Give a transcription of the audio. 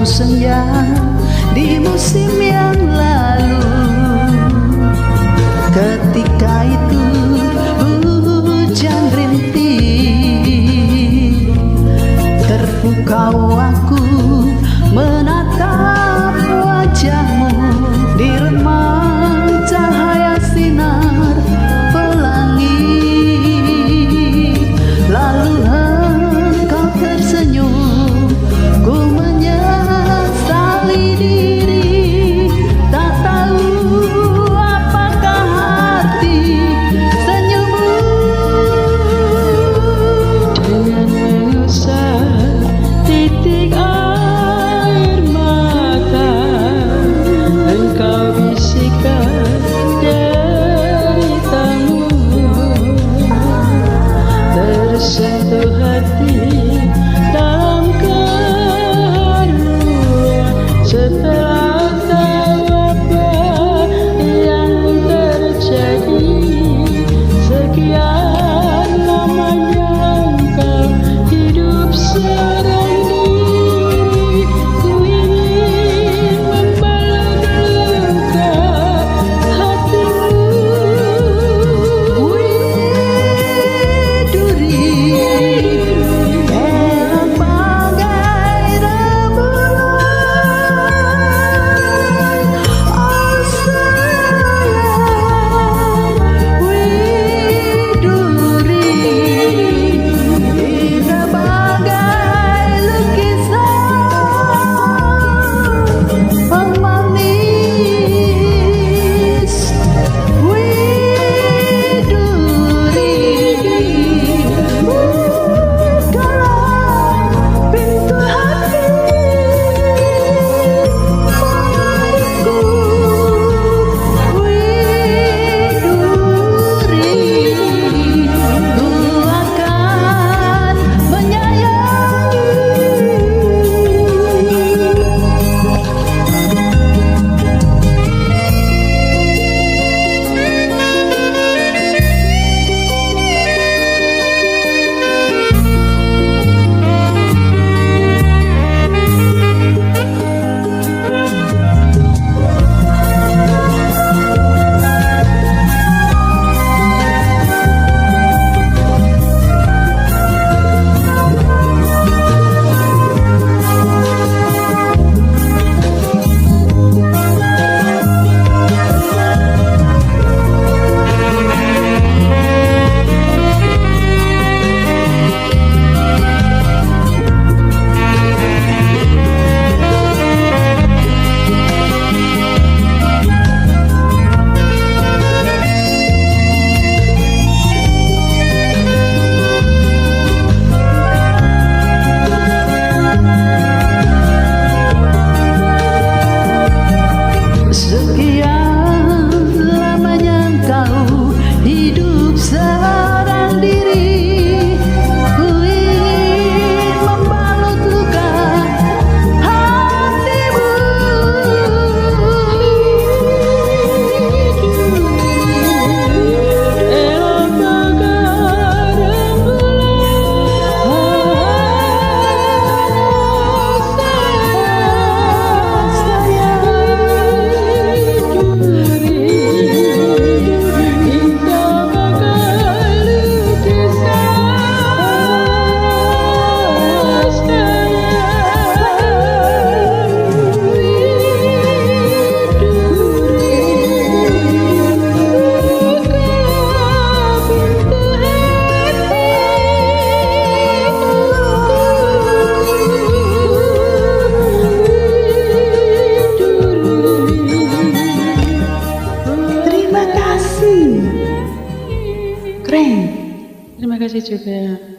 senja di musim yang lalu. Ketika itu hujan rintik, terpukau aku menatap wajahmu di remang cahaya sinar pelangi. Lalu engkau tersenyum, ku menyesali diri, tak tahu apakah arti senyummu. Dengan mengusap titik air mata, engkau bisikkan deritamu. Tersentuh hati dalam keharuan setelah tahu apa yang terjadi. Sekian lamanya engkau hidup seorang diri. Ku ingin membalut luka hatimu. Duri merah bagai rembulan, oh sayang. Duri indah bagai lukisan pemanis. Duri bukalah pintu hati untukku. Duri, ku akan menyayangi. Sekian lamanya engkau hidup seorang diri. Ku ingin membalut luka hatimu. Elok bagai rembulan, sayang. Indah bagai lukisan, Terima kasih. Keren. Terima kasih juga.